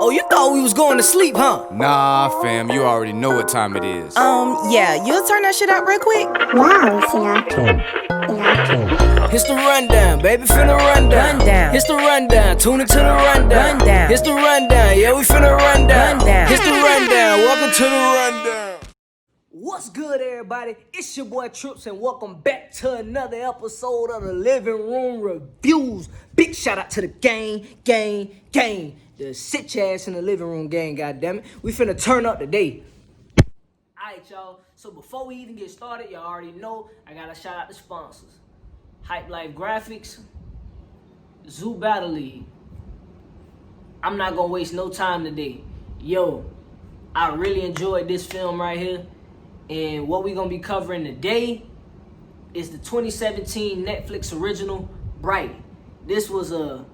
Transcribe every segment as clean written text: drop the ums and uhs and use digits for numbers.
Oh, you thought we was going to sleep, huh? Nah, fam, you already know what time it is. Yeah, you'll turn that shit up real quick. Wow, Sinatra. Here's the rundown, baby, finna run down. Rundown. Here's the rundown, tune into the rundown. Rundown. Here's the rundown, yeah, we finna run down. Rundown. Here's the rundown, welcome to the rundown. What's good, everybody? It's your boy Trips, and welcome back to another episode of the Living Room Reviews. Big shout out to the gang. The sit your ass in the living room gang, goddammit. We finna turn up today. Alright, y'all. So before we even get started, y'all already know I gotta shout out the sponsors. Hype Life Graphics, Zoo Battle League. I'm not gonna waste no time today. Yo, I really enjoyed this film right here. And what we're gonna be covering today is the 2017 Netflix original, Bright. This was a,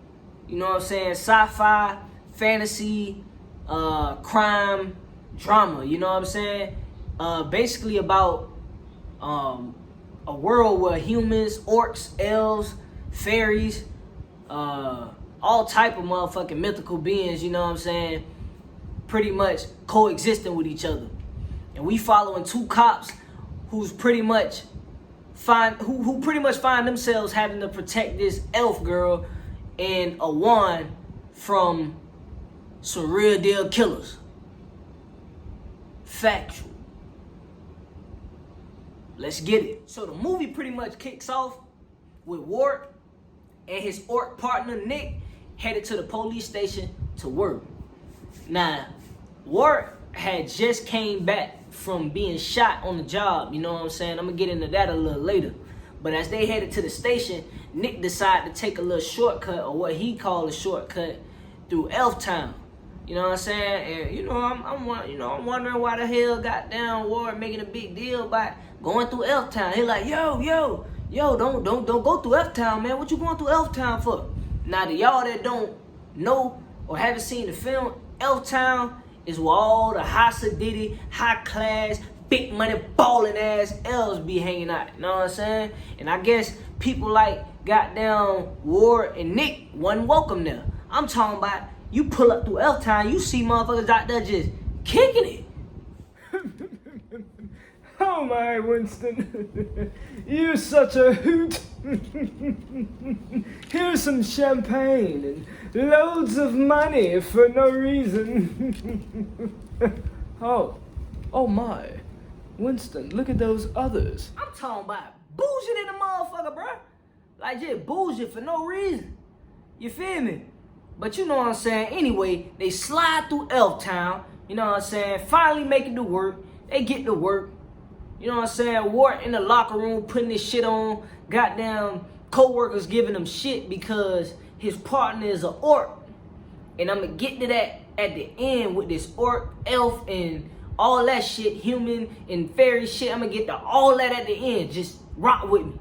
you know what I'm saying, sci-fi, fantasy, crime, drama, you know what I'm saying? Basically about a world where humans, orcs, elves, fairies, all type of motherfucking mythical beings, you know what I'm saying, pretty much coexisting with each other. And we following two cops who's pretty much find themselves having to protect this elf girl and a wand from some real deal killers. Factual. Let's get it. So the movie pretty much kicks off with Ward and his orc partner Nick headed to the police station to work. Now, Ward had just came back from being shot on the job, you know what I'm saying? I'm gonna get into that a little later. But as they headed to the station, Nick decided to take a little shortcut, or what he called a shortcut, through Elf Town. You know what I'm saying? And I'm wondering why the hell goddamn Ward making a big deal about going through Elf Town. He like, yo, don't go through Elf Town, man. What you going through Elf Town for? Now, to y'all that don't know or haven't seen the film, Elf Town is where all the high sedity, high class, big money, ballin' ass elves be hanging out. You know what I'm saying? And I guess people like goddamn Ward and Nick wasn't welcome there. I'm talking about you pull up through Elf Town, you see motherfuckers out there just kicking it. Oh my, Winston, you're such a hoot. Here's some champagne and loads of money for no reason. Oh my, Winston, look at those others. I'm talking about bullshit in the motherfucker, bro. Like just bullshit for no reason. You feel me? But you know what I'm saying? Anyway, they slide through Elf Town, you know what I'm saying? Finally making the work. They get to work. You know what I'm saying? Ward in the locker room putting this shit on. Goddamn co-workers giving him shit because his partner is an orc. And I'm going to get to that at the end with this orc, elf, and all that shit, human and fairy shit. I'm going to get to all that at the end. Just rock with me.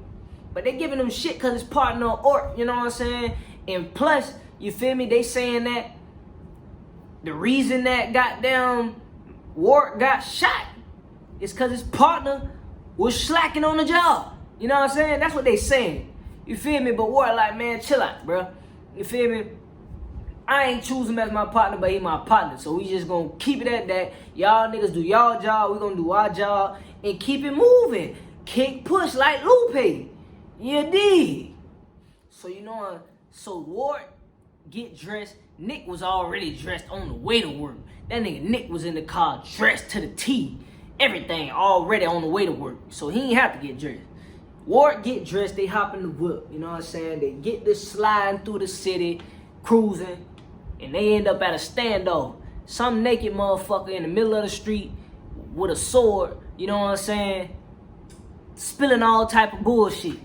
But they giving him shit because his partner an orc. You know what I'm saying? And plus, you feel me? They saying that the reason that goddamn Ward got shot is because his partner was slacking on the job. You know what I'm saying? That's what they saying. You feel me? But Ward like, man, chill out, bro. You feel me? I ain't choose him as my partner, but he my partner. So we just gonna keep it at that. Y'all niggas do y'all job, we gonna do our job, and keep it moving. Kick, push like Lupe. You dig? So you know, so Ward get dressed. Nick was already dressed on the way to work. That nigga Nick was in the car dressed to the T. Everything already on the way to work. So he ain't have to get dressed. Ward get dressed, they hop in the whip. You know what I'm saying? They get this sliding through the city, cruising, and they end up at a standoff. Some naked motherfucker in the middle of the street with a sword, you know what I'm saying? Spilling all type of bullshit.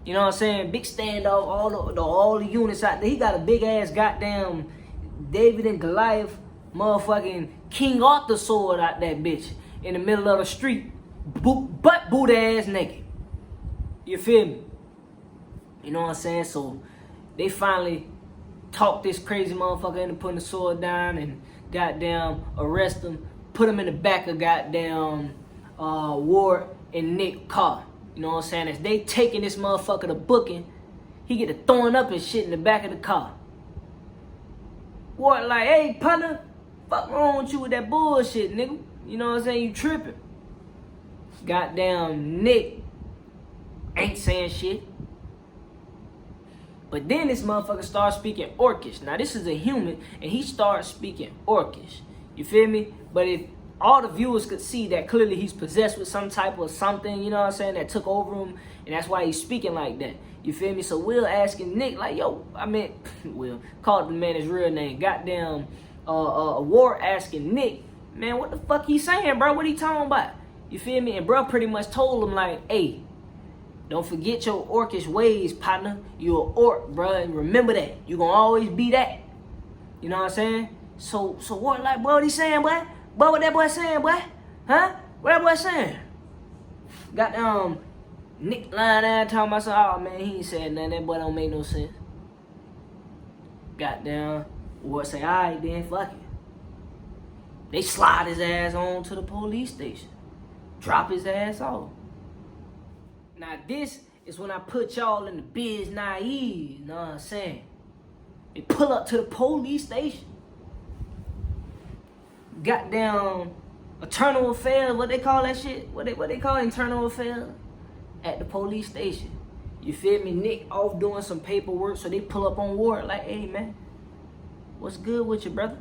You know what I'm saying? Big standoff, all the units out there. He got a big ass goddamn David and Goliath motherfucking King Arthur sword out that bitch in the middle of the street. Butt boot ass naked. You feel me? You know what I'm saying? So they finally talk this crazy motherfucker into putting the sword down and goddamn arrest him. Put him in the back of goddamn Ward and Nick car. You know what I'm saying? As they taking this motherfucker to booking, he get to throwing up his shit in the back of the car. Ward like, hey, partner, fuck wrong with you with that bullshit, nigga? You know what I'm saying? You tripping. Goddamn Nick ain't saying shit. But then this motherfucker starts speaking Orcish. Now this is a human, and he starts speaking Orcish. You feel me? But if all the viewers could see that clearly he's possessed with some type of something, you know what I'm saying, that took over him, and that's why he's speaking like that. You feel me? So Will asking Nick, like, yo, I mean, Will, called the man his real name. Goddamn, Ward asking Nick, man, what the fuck he saying, bro? What he talking about? You feel me? And bro pretty much told him, like, hey, don't forget your orcish ways, partner. You an orc, bro, and remember that. You gonna always be that. You know what I'm saying? So Ward like, boy, what he saying, boy? Boy, what that boy saying, boy? Huh? What that boy saying? Goddamn, Nick lying there talking about some, oh man, he ain't saying nothing. That boy don't make no sense. Goddamn, Ward say, alright then, fuck it. They slide his ass on to the police station. Drop his ass off. Now this is when I put y'all in the biz naive, you know what I'm saying? They pull up to the police station. Goddamn internal affairs, what they call that shit? What they call internal affairs? At the police station. You feel me? Nick off doing some paperwork, so they pull up on Ward like, hey man, what's good with you, brother?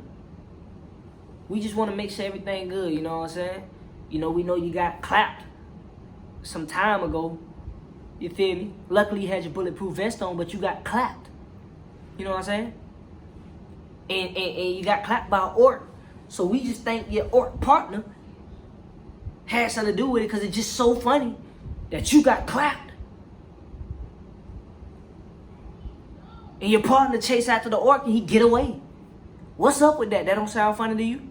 We just want to make sure everything good, you know what I'm saying? You know, we know you got clapped some time ago. You feel me? Luckily you had your bulletproof vest on, but you got clapped. You know what I'm saying? And you got clapped by an orc. So we just think your orc partner had something to do with it, because it's just so funny that you got clapped. And your partner chase after the orc and he get away. What's up with that? That don't sound funny to you?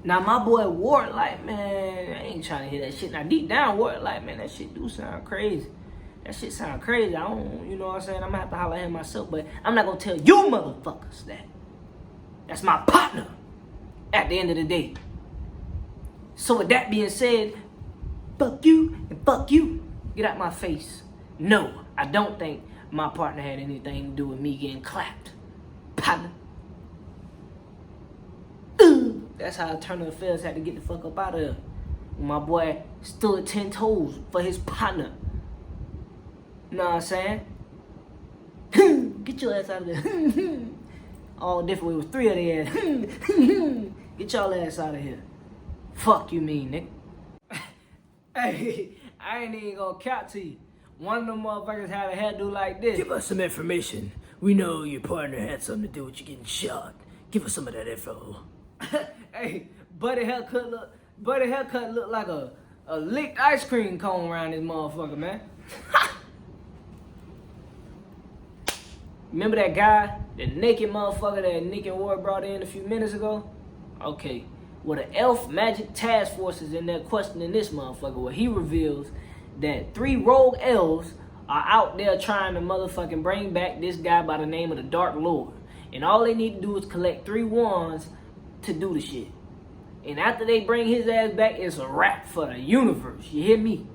Now my boy Ward like, man, I ain't trying to hear that shit. Now deep down Ward like, man, that shit do sound crazy. That shit sound crazy. I don't, you know what I'm saying? I'm gonna have to holler at him myself, but I'm not gonna tell you motherfuckers that. That's my partner at the end of the day. So with that being said, fuck you and fuck you. Get out my face. No, I don't think my partner had anything to do with me getting clapped. Partner. That's how Internal Affairs had to get the fuck up out of there. My boy stood 10 toes for his partner. You know what I'm saying? Get your ass out of there. All different. It was 3 of their ass. Get y'all ass out of here. Fuck you mean, nigga. Hey, I ain't even gonna count to you. One of them motherfuckers had a hairdo like this. Give us some information. We know your partner had something to do with you getting shot. Give us some of that info. Hey, Buddy haircut look like a licked ice cream cone around this motherfucker, man. Remember that guy, the naked motherfucker that Nick and Ward brought in a few minutes ago? Okay, well the Elf Magic Task Force is in there questioning this motherfucker, where he reveals that 3 rogue elves are out there trying to motherfucking bring back this guy by the name of the Dark Lord. And all they need to do is collect 3 wands to do the shit. And after they bring his ass back, it's a wrap for the universe. You hear me?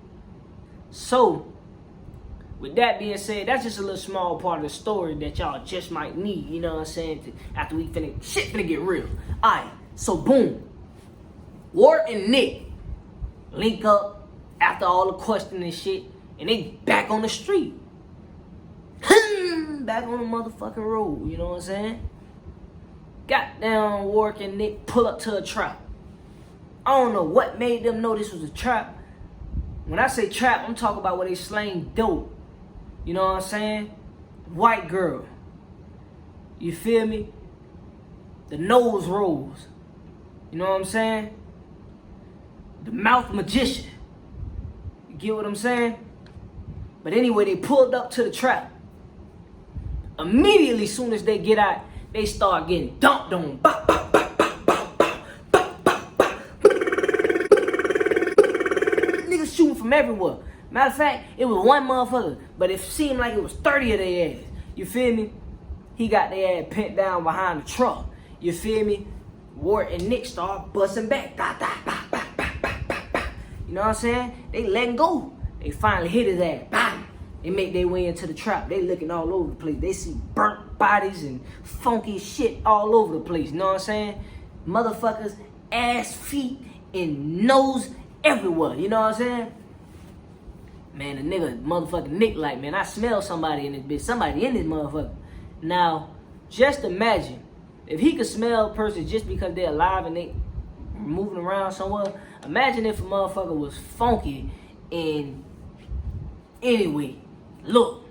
So, with that being said, that's just a little small part of the story that y'all just might need, you know what I'm saying, after we shit finna get real. Alright, so boom. Ward and Nick link up after all the questioning and shit, and they back on the street. Back on the motherfucking road, you know what I'm saying? Goddamn, Ward and Nick pull up to a trap. I don't know what made them know this was a trap. When I say trap, I'm talking about where they slang dope. You know what I'm saying? White girl. You feel me? The nose rolls. You know what I'm saying? The mouth magician. You get what I'm saying? But anyway, they pulled up to the trap. Immediately, soon as they get out, they start getting dumped on. Bop, bop, bop, bop, bop, bop, bop, bop, bop. Niggas shooting from everywhere. Matter of fact, it was one motherfucker, but it seemed like it was 30 of their ass. You feel me? He got their ass pent down behind the truck. You feel me? Ward and Nick start busting back. Bah, bah, bah, bah, bah, bah, bah, bah. You know what I'm saying? They letting go. They finally hit his ass. Bah. They make their way into the trap. They looking all over the place. They see burnt bodies and funky shit all over the place. You know what I'm saying? Motherfuckers, ass, feet, and nose everywhere. You know what I'm saying? Man, the nigga, motherfucking Nick, like, man, I smell somebody in this bitch. Somebody in this motherfucker. Now, just imagine if he could smell a person just because they're alive and they moving around somewhere. Imagine if a motherfucker was funky and anyway, look,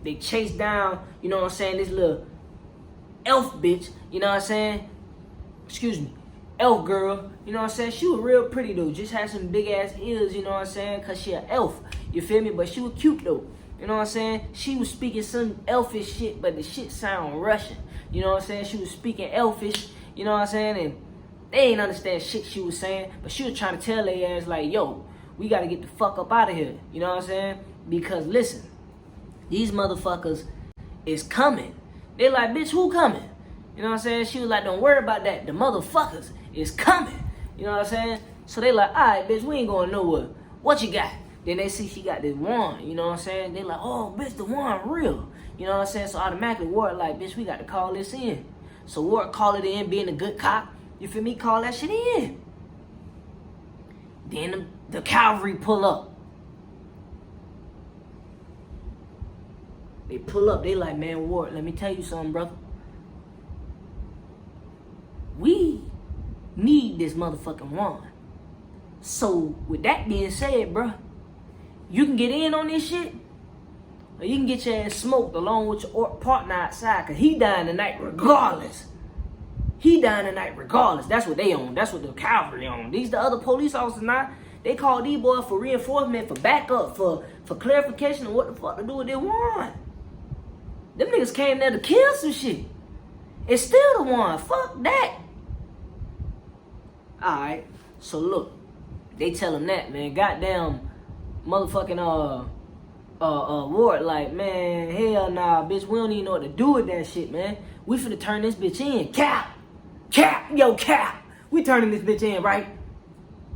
they chased down, you know what I'm saying, this little elf bitch, you know what I'm saying? Excuse me, elf girl, you know what I'm saying? She was real pretty though, just had some big ass ears, you know what I'm saying? Cause she an elf, you feel me? But she was cute though, you know what I'm saying? She was speaking some elfish shit, but the shit sound Russian, you know what I'm saying? She was speaking elfish, you know what I'm saying? And they ain't understand shit she was saying, but she was trying to tell their ass like, yo, we gotta get the fuck up out of here, you know what I'm saying? Because listen, these motherfuckers is coming. They like, bitch, who coming? You know what I'm saying? She was like, don't worry about that. The motherfuckers is coming. You know what I'm saying? So they like, all right, bitch, we ain't going nowhere. What you got? Then they see she got this wand. You know what I'm saying? They like, oh, bitch, the wand real. You know what I'm saying? So automatically, Ward like, bitch, we got to call this in. So Ward call it in, being a good cop. You feel me? Call that shit in. Then the cavalry pull up. They pull up. They like, man, Ward, let me tell you something, brother. We need this motherfucking wand. So, with that being said, bruh, you can get in on this shit, or you can get your ass smoked along with your partner outside, because he dying tonight regardless. He dying tonight regardless. That's what they own. That's what the cavalry own. These the other police officers now. They call these boys for reinforcement, for backup, for clarification of what the fuck to do with their wand. Them niggas came there to kill some shit. It's still the wand. Fuck that. Alright, so look, they tell him that, man. Goddamn motherfucking Ward like, man, hell nah, bitch, we don't even know what to do with that shit, man. We finna turn this bitch in. Cap, yo, Cap. We turning this bitch in, right?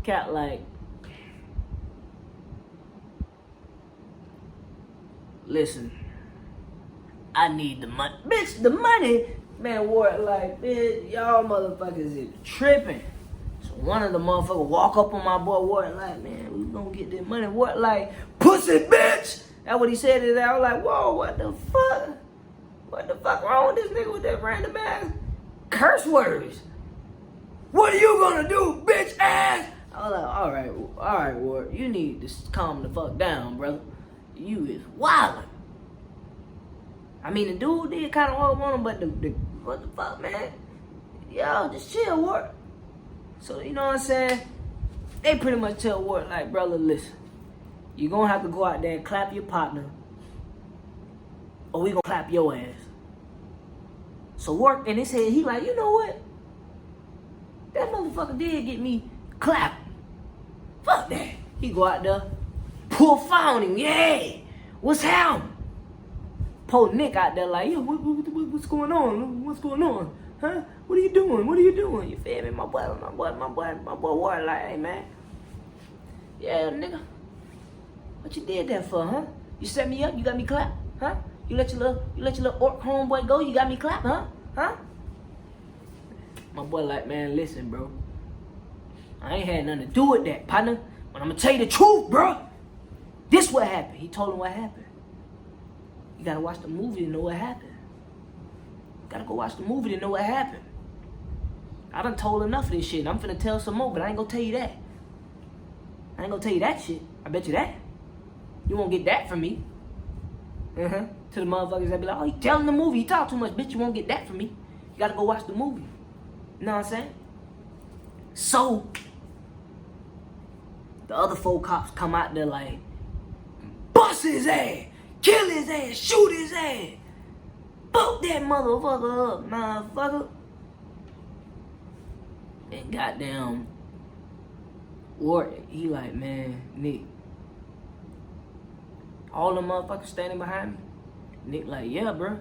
Cap like, listen, I need the money. Bitch, the money? Man, Ward like, bitch, y'all motherfuckers is tripping. So one of the motherfuckers walk up on my boy Ward like, man, we gonna get this money. Ward like, pussy bitch! That's what he said to that. I was like, whoa, what the fuck? What the fuck wrong with this nigga with that random ass curse words? What are you gonna do, bitch ass? I was like, all right, Ward, you need to calm the fuck down, brother. You is wildin'. I mean, the dude did kind of want him, but the what the fuck, man? Yo, just chill, Ward. So, you know what I'm saying? They pretty much tell Ward, like, brother, listen, you're gonna have to go out there and clap your partner, or we gonna clap your ass. So Ward, and they said, he like, you know what? That motherfucker did get me clapped. Fuck that. He go out there, pull fire on him, yeah. What's happening? Poor Nick out there like, yo, what's going on? What's going on? Huh? What are you doing? What are you doing? You feel me? My boy Ward like, hey man. Yeah, nigga. What you did that for, huh? You set me up, you got me clapped, huh? You let your little orc homeboy go, you got me clapped, huh? Huh? My boy like, man, listen, bro. I ain't had nothing to do with that, partner. But I'm gonna tell you the truth, bro. This what happened. He told him what happened. You gotta watch the movie to know what happened. You gotta go watch the movie to know what happened. I done told enough of this shit. I'm finna tell some more, but I ain't gonna tell you that. I ain't gonna tell you that shit. I bet you that. You won't get that from me. To the motherfuckers that be like, oh, he telling the movie. He talk too much, bitch. You won't get that from me. You gotta go watch the movie. You know what I'm saying? So, the other 4 cops come out there like, bust his ass, kill his ass, shoot his ass. Fuck that motherfucker up, motherfucker. And goddamn, Ward, he like, man, Nick. All the motherfuckers standing behind me. Nick like, yeah, bro.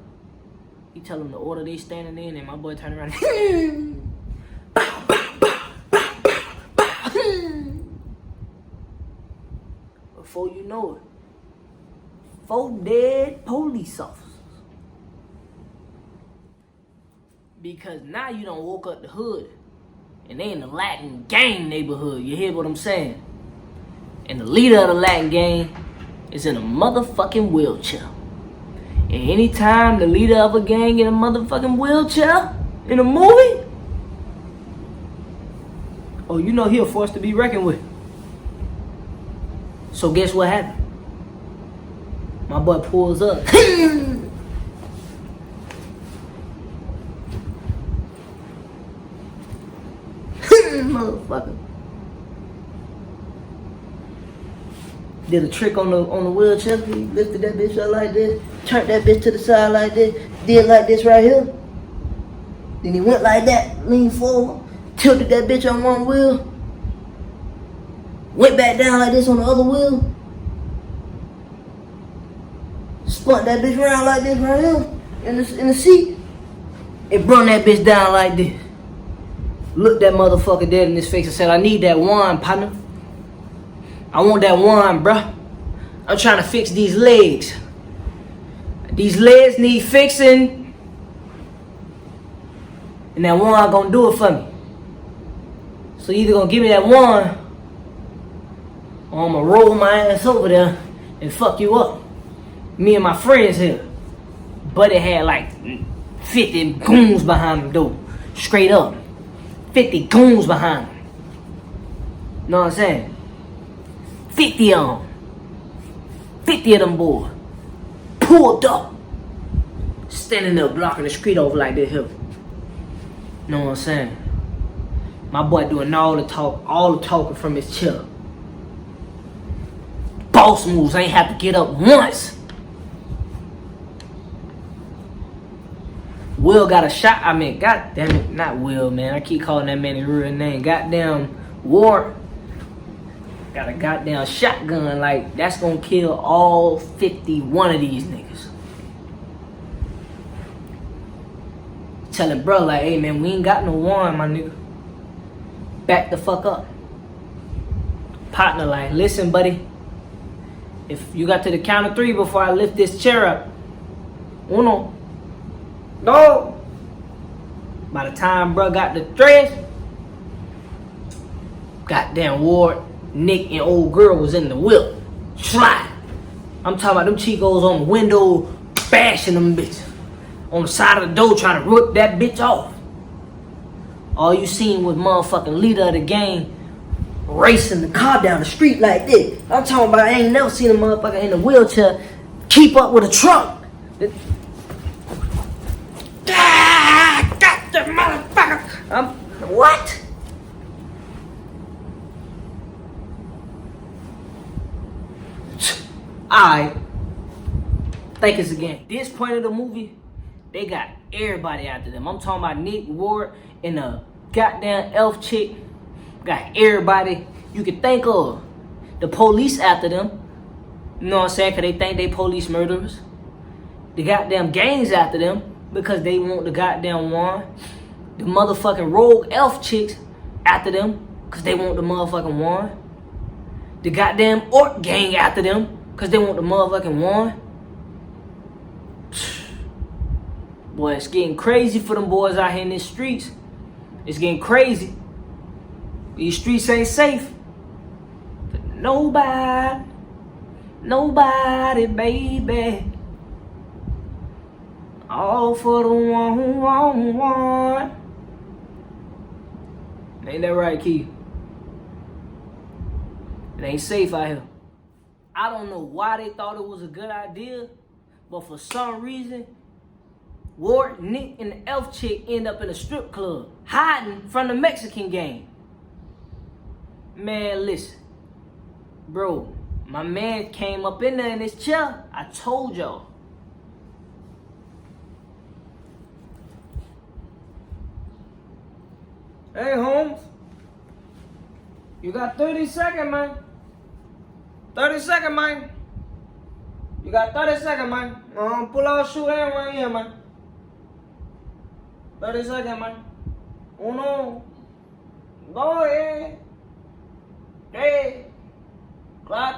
He tell them the order they standing in, and my boy turn around. Bow, bow, bow, bow, bow, bow. Before you know it, 4 dead police officers. Because now you done woke up the hood. And they in the Latin gang neighborhood. You hear what I'm saying? And the leader of the Latin gang is in a motherfucking wheelchair. And anytime the leader of a gang in a motherfucking wheelchair in a movie, oh, you know he a force to be reckoned with. So guess what happened? My boy pulls up. Motherfucker. Did a trick on the wheelchair. He lifted that bitch up like this, turned that bitch to the side like this, did like this right here. Then he went like that, leaned forward, tilted that bitch on one wheel, went back down like this on the other wheel, spun that bitch around like this right here in the seat, and brought that bitch down like this. Looked that motherfucker dead in his face and said, I need that wine, partner. I want that wine, bruh. I'm trying to fix these legs. These legs need fixing. And that wine gonna do it for me. So you either gonna give me that wine, or I'm gonna roll my ass over there and fuck you up. Me and my friends here. Buddy had like 50 goons behind him, though. Straight up. 50 goons behind him. Know what I'm saying? 50 of them. 50 of them boys. Pulled up. Standing there blocking the street over like this here. Know what I'm saying? My boy doing all the talking from his chair. Boss moves, I ain't have to get up once. Will got a shot. I mean, goddamn it, not Will, man. I keep calling that man his real name. Goddamn Ward got a goddamn shotgun. Like, that's gonna kill all 51 of these niggas. Telling bro, like, hey man, we ain't got no wine, my nigga. Back the fuck up. Partner, like, listen, buddy. If you got to the count of 3 before I lift this chair up. Uno. No. By the time bro got the dress, goddamn Ward, Nick, and old girl was in the whip. Slide. I'm talking about them Chicos on the window, bashing them bitches. On the side of the door trying to rip that bitch off. All you seen was motherfucking leader of the gang racing the car down the street like this. I'm talking about, I ain't never seen a motherfucker in a wheelchair keep up with a truck. Got the motherfucker. What? Alright. Think it's a game. This point of the movie, they got everybody after them. I'm talking about Nick, Ward, and a goddamn elf chick. Got everybody you can think of. The police after them. You know what I'm saying? Because they think they police murderers. The goddamn gangs after them because they want the goddamn wine. The motherfucking rogue elf chicks after them because they want the motherfucking wine. The goddamn orc gang after them because they want the motherfucking wine. Boy, it's getting crazy for them boys out here in these streets. It's getting crazy. These streets ain't safe. For nobody, baby. All for the one who want. Ain't that right, Keith? It ain't safe out here. I don't know why they thought it was a good idea, but for some reason, Ward, Nick, and the elf chick end up in a strip club, hiding from the Mexican gang. Man, listen. Bro, my man came up in there in his chair. I told y'all. Hey, Holmes. You got 30 seconds, man. 30 seconds, man. You got 30 seconds, man. Pull out shoe and right here, man. 30 seconds, man. 1, 2, 3,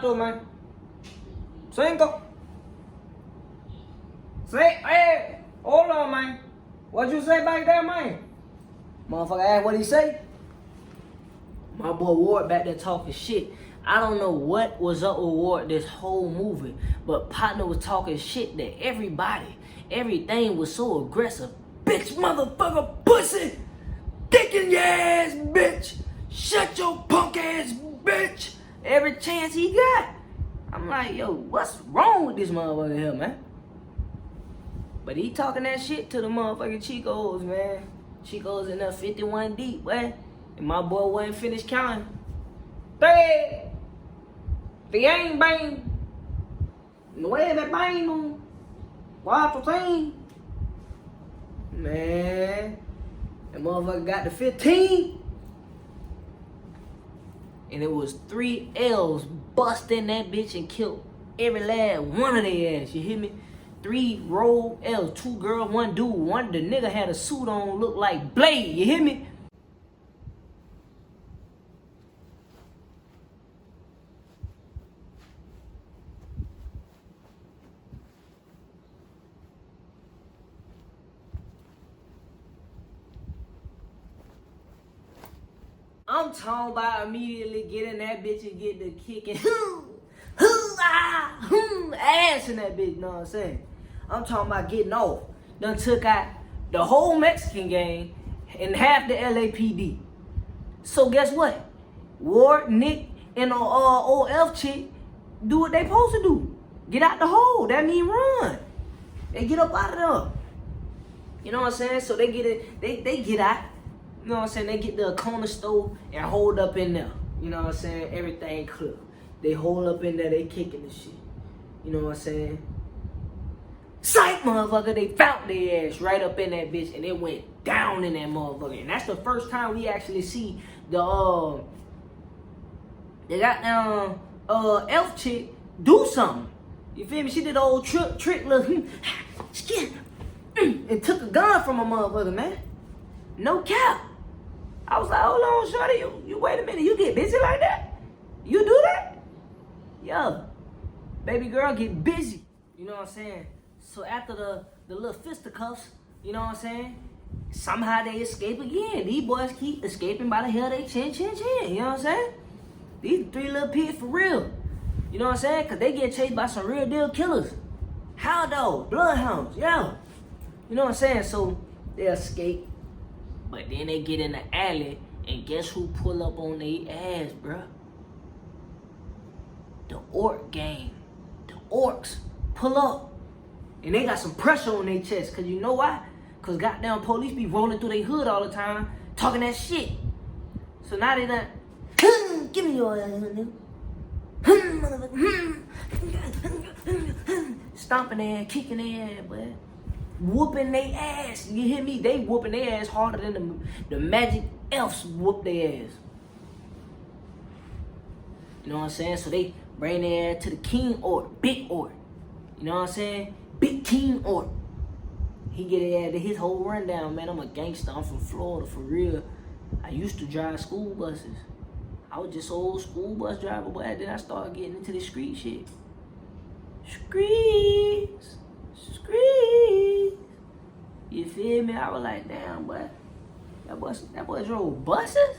4, man. 5, 6, hold on, man. What you say back there, man? Motherfucker asked what he say. My boy Ward back there talking shit. I don't know what was up with Ward this whole movie, but partner was talking shit that everything was so aggressive. Bitch, motherfucker, pussy, dick in your ass, bitch. Shut your punk ass, bitch. Every chance he got. I'm like, yo, what's wrong with this motherfucker here, man? But he talking that shit to the motherfucking Chicos, man. Chicos in there 51 deep, boy. And my boy wasn't finished counting. 3, bien, bang. 9, bang. 4, 3. Man, that motherfucker got to 15. And it was 3 L's busting that bitch and killed every last one of their ass. You hear me? 3 roll L's, 2 girls, 1 dude. One the nigga had a suit on, looked like Blade. You hear me? I'm talking about immediately getting that bitch and get the kicking ass in that bitch, you know what I'm saying? I'm talking about getting off. Done took out the whole Mexican gang and half the LAPD. So guess what? Ward, Nick, and old elf chick do what they supposed to do. Get out the hole. That mean run. They get up out of there. You know what I'm saying? So they get it. They get out. You know what I'm saying? They get the corner store and hold up in there. You know what I'm saying? Everything clear. They hold up in there, they kicking the shit. You know what I'm saying? Psych, motherfucker, they found their ass right up in that bitch and it went down in that motherfucker. And that's the first time we actually see the goddamn elf chick do something. You feel me? She did the old trick little and took a gun from a motherfucker, man. No cap. I was like, hold on, shorty, you wait a minute, you get busy like that? You do that? Yeah. Baby girl get busy. You know what I'm saying? So after the little fisticuffs, you know what I'm saying? Somehow they escape again. These boys keep escaping by the hell they chin. You know what I'm saying? These 3 little pigs for real. You know what I'm saying? Because they get chased by some real deal killers. How though? Bloodhounds, yeah. You know what I'm saying? So they escape. But then they get in the alley, and guess who pull up on their ass, bruh? The orc gang. The orcs pull up. And they got some pressure on their chest. Because you know why? Because goddamn police be rolling through their hood all the time, talking that shit. So now they done, give me your ass, nigga. Stomping their ass, kicking their ass, boy. Whooping their ass. You hear me? They whooping their ass harder than the magic elves whoop their ass. You know what I'm saying? So they bring their ass to the king orc, big orc. You know what I'm saying? Big king orc. He get it at his whole rundown, man. I'm a gangster. I'm from Florida, for real. I used to drive school buses. I was just an old school bus driver, but then I started getting into the street shit. Streets. You feel me? I was like, damn, boy. That boy drove buses?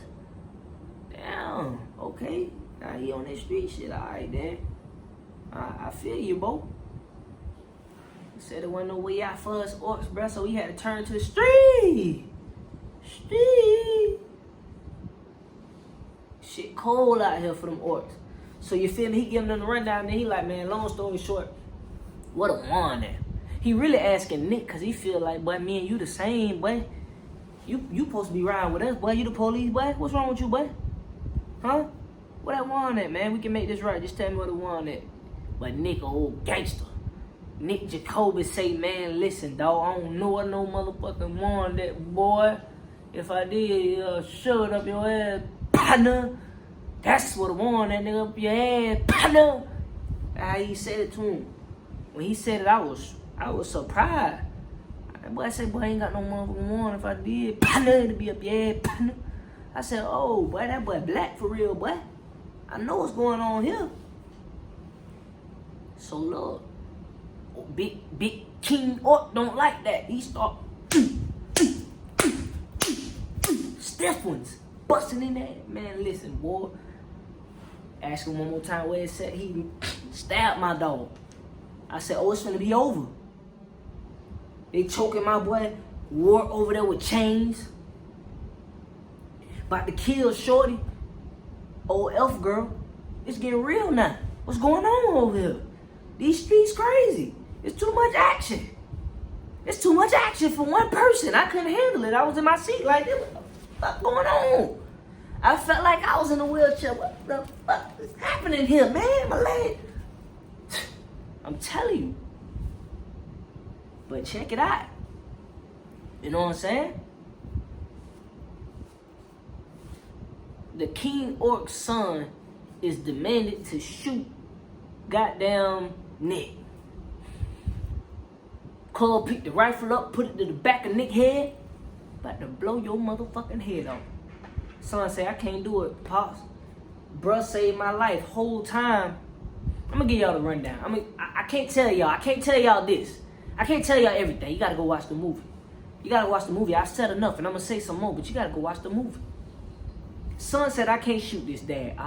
Damn, okay. Now he on that street shit, alright then. I feel you, bro. He said there wasn't no way out for us orcs, bruh, so we had to turn to the street. Shit cold out here for them orcs. So you feel me? He giving them the rundown, and he like, man, long story short, what a one at. He really asking Nick, cause he feel like, boy, me and you the same, boy. You supposed to be riding with us, boy. You the police, boy. What's wrong with you, boy? Huh? What that one at, man? We can make this right. Just tell me what the one at. But Nick, a old gangster. Nick Jacoby say, man, listen, dawg, I don't know what no motherfucking one that, boy. If I did, shove it up your ass, partner. That's what I want, that nigga up your ass, partner. How he said it to him. When he said it, I was surprised. That boy said, boy, I ain't got no motherfucking one. If I did, partner, it'd be up your ass, partner. I said, oh, boy, that boy black for real, boy. I know what's going on here. So look, big King Orc don't like that. He start stiff ones busting in there. Man, listen, boy. Ask him one more time where it said he stabbed my dog. I said, oh, it's gonna be over. They choking my boy Ward over there with chains. About to kill Shorty. Old elf girl. It's getting real now. What's going on over here? These streets crazy. It's too much action. It's too much action for one person. I couldn't handle it. I was in my seat like, what the fuck going on? I felt like I was in a wheelchair. What the fuck is happening here, man? My leg. I'm telling you. But check it out. You know what I'm saying? The King Orc's son is demanded to shoot goddamn Nick. Cole picked the rifle up, put it to the back of Nick's head. About to blow your motherfucking head off. Son say, I can't do it, Pops. Bruh saved my life whole time. I'm gonna give y'all the rundown. I can't tell y'all. I can't tell y'all this. I can't tell y'all everything. You gotta go watch the movie. You gotta watch the movie. I've said enough, and I'm gonna say some more, but you gotta go watch the movie. Son said, I can't shoot this dad.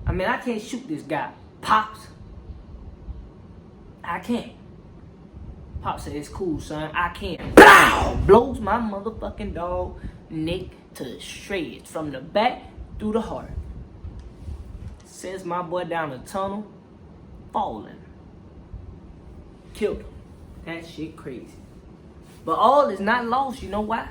I can't shoot this guy. Pops. I can't. Pops said, it's cool, son. I can't. Blow! Blows my motherfucking dog Nick to shreds from the back through the heart. Sends my boy down the tunnel, falling. Killed him. That shit crazy. But all is not lost, you know why?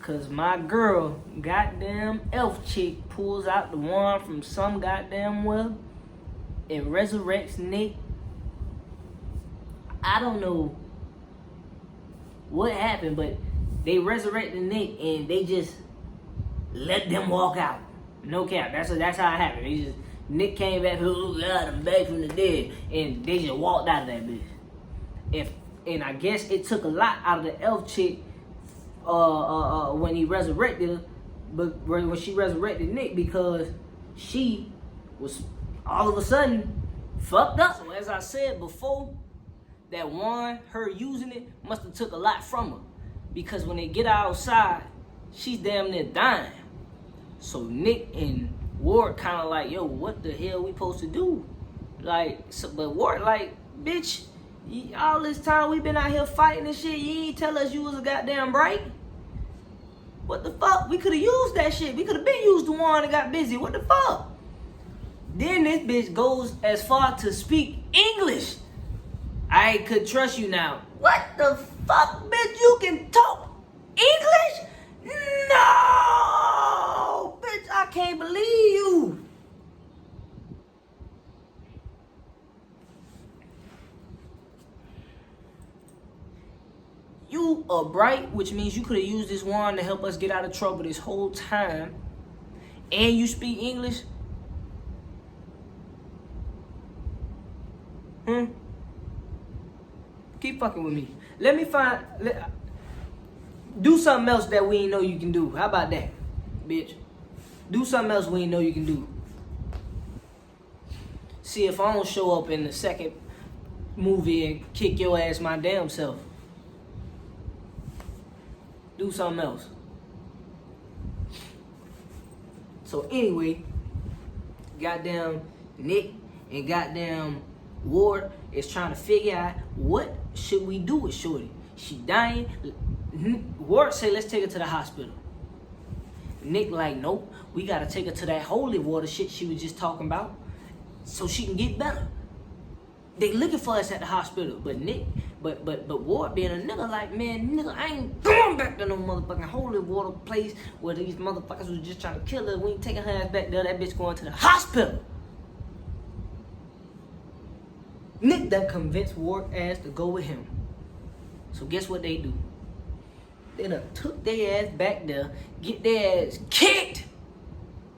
Cause my girl, goddamn elf chick, pulls out the wand from some goddamn well and resurrects Nick. I don't know what happened, but they resurrected Nick and they just let them walk out. No cap. That's how it happened. They just Nick came back, oh God, I'm back from the dead, and they just walked out of that bitch. And I guess it took a lot out of the elf chick when he resurrected her, but when she resurrected Nick, because she was all of a sudden fucked up. So as I said before, that one, her using it, must have took a lot from her, because when they get outside, she's damn near dying. So Nick and Ward kind of like, yo, what the hell we supposed to do? Like, so, but Ward like, bitch, all this time we been out here fighting and shit, you ain't tell us you was a goddamn bright. What the fuck? We could have used that shit. We could have been used the one and got busy. What the fuck? Then this bitch goes as far to speak English. I could trust you now. What the fuck, bitch? You can talk English? No! Bitch, I can't believe you. You are bright, which means you could have used this wand to help us get out of trouble this whole time. And you speak English? Keep fucking with me. Do something else that we ain't know you can do. How about that, bitch? Do something else we ain't know you can do. See if I don't show up in the second movie and kick your ass my damn self. Do something else. So anyway, goddamn Nick and goddamn Ward is trying to figure out what should we do with Shorty. She dying. Ward say, let's take her to the hospital. Nick like, nope, we gotta take her to that holy water shit she was just talking about so she can get better. They looking for us at the hospital, but Ward being a nigga like, man, nigga, I ain't going back to no motherfucking holy water place where these motherfuckers was just trying to kill her. We ain't taking her ass back there. That bitch going to the hospital. Nick done convinced Ward ass to go with him. So guess what they do? They done took their ass back there, get their ass kicked.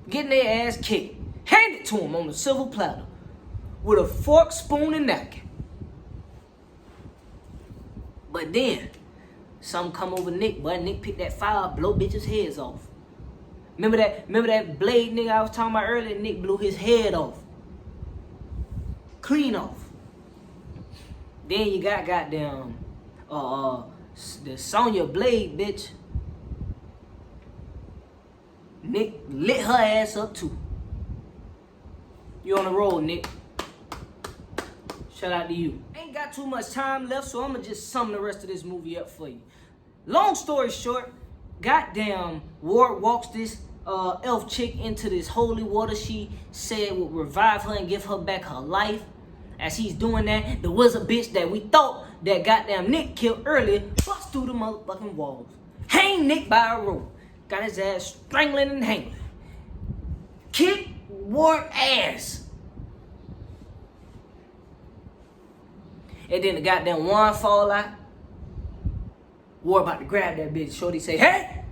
Getting their ass kicked. Hand it to him on a silver platter with a fork, spoon, and napkin. But then, something come over Nick, but Nick picked that fire, blow bitches' heads off. Remember that blade nigga I was talking about earlier? Nick blew his head off. Clean off. Then you got goddamn the Sonya Blade, bitch. Nick lit her ass up too. You on the roll, Nick. Shout out to you. Ain't got too much time left, so I'm gonna just sum the rest of this movie up for you. Long story short, goddamn Ward walks this elf chick into this holy water she said would revive her and give her back her life. As he's doing that, the wizard bitch that we thought that goddamn Nick killed earlier busts through the motherfucking walls. Hang Nick by a rope. Got his ass strangling and hanging. Kick Ward ass. And then the goddamn wand fall out. Ward about to grab that bitch. Shorty say, hey!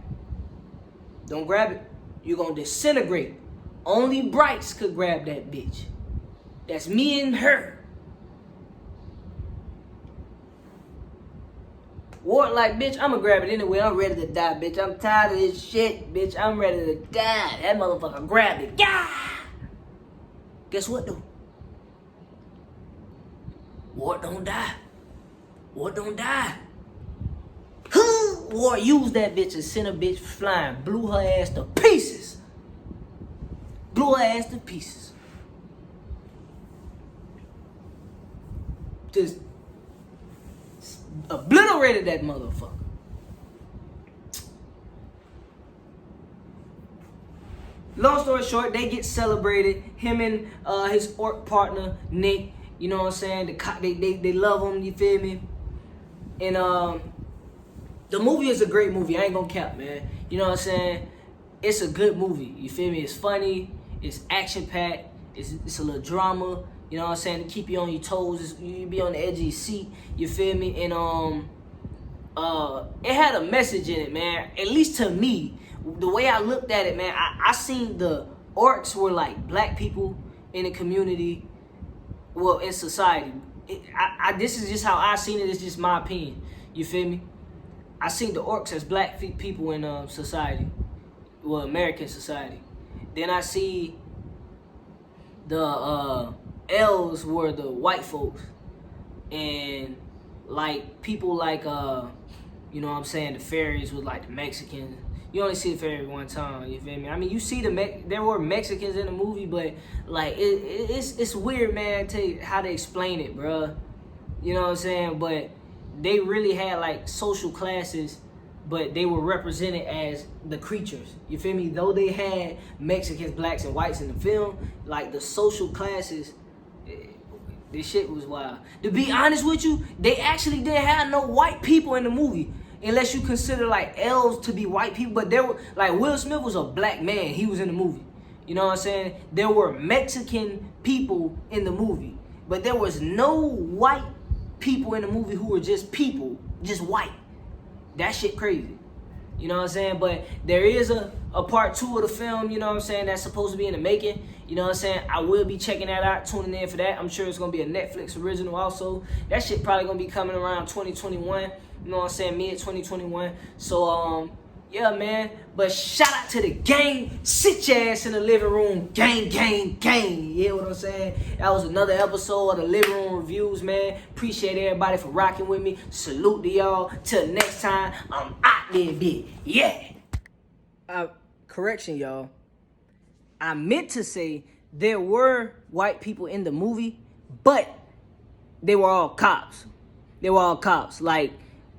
Don't grab it. You're gonna disintegrate. Only Brights could grab that bitch. That's me and her. Ward like, bitch, I'ma grab it anyway. I'm ready to die, bitch. I'm tired of this shit, bitch. I'm ready to die. That motherfucker grabbed it. Yeah! Guess what, though? Ward don't die. Ward don't die. Ward used that bitch and sent a bitch flying. Blew her ass to pieces. Blew her ass to pieces. Just obliterated that motherfucker. Long story short, they get celebrated. Him and his orc partner, Nick, you know what I'm saying? They love him, you feel me? And the movie is a great movie. I ain't gonna cap, man. You know what I'm saying? It's a good movie. You feel me? It's funny. It's action-packed. It's a little drama. You know what I'm saying? To keep you on your toes. You be on the edge of your seat. You feel me? And it had a message in it, man. At least to me, the way I looked at it, man, I seen the orcs were like black people in the community, well, in society. This is just how I seen it. It's just my opinion. You feel me? I seen the orcs as black people in society, well, American society. Then I see the elves were the white folks, and like people like you know what I'm saying, the fairies was like the Mexicans. You only see the fairy one time, you feel me? I mean, you see there were Mexicans in the movie, but like it's weird, man, how they explain it, bruh. You know what I'm saying? But they really had like social classes, but they were represented as the creatures. You feel me? Though they had Mexicans, blacks, and whites in the film, like the social classes, this shit was wild. To be honest with you, they actually didn't have no white people in the movie, unless you consider like elves to be white people. But there were, like, Will Smith was a black man. He was in the movie. You know what I'm saying? There were Mexican people in the movie, but there was no white people in the movie who were just people, just white. That shit crazy. You know what I'm saying? But there is a part 2 of the film, you know what I'm saying, that's supposed to be in the making. You know what I'm saying? I will be checking that out, tuning in for that. I'm sure it's going to be a Netflix original also. That shit probably going to be coming around 2021. You know what I'm saying? Mid 2021. So, yeah, man. But shout out to the gang. Sit your ass in the living room. Gang, gang, gang. You hear what I'm saying? That was another episode of the Living Room Reviews, man. Appreciate everybody for rocking with me. Salute to y'all. Till next time, I'm out there, bitch. Yeah. Correction, y'all. I meant to say there were white people in the movie, but they were all cops. They were all cops. Like,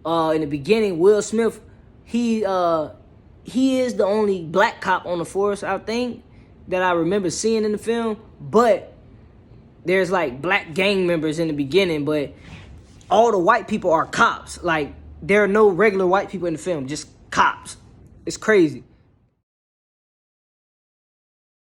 in the beginning, Will Smith, he is the only black cop on the force, I think, that I remember seeing in the film. But there's like black gang members in the beginning, but all the white people are cops. Like, there are no regular white people in the film, just cops. It's crazy.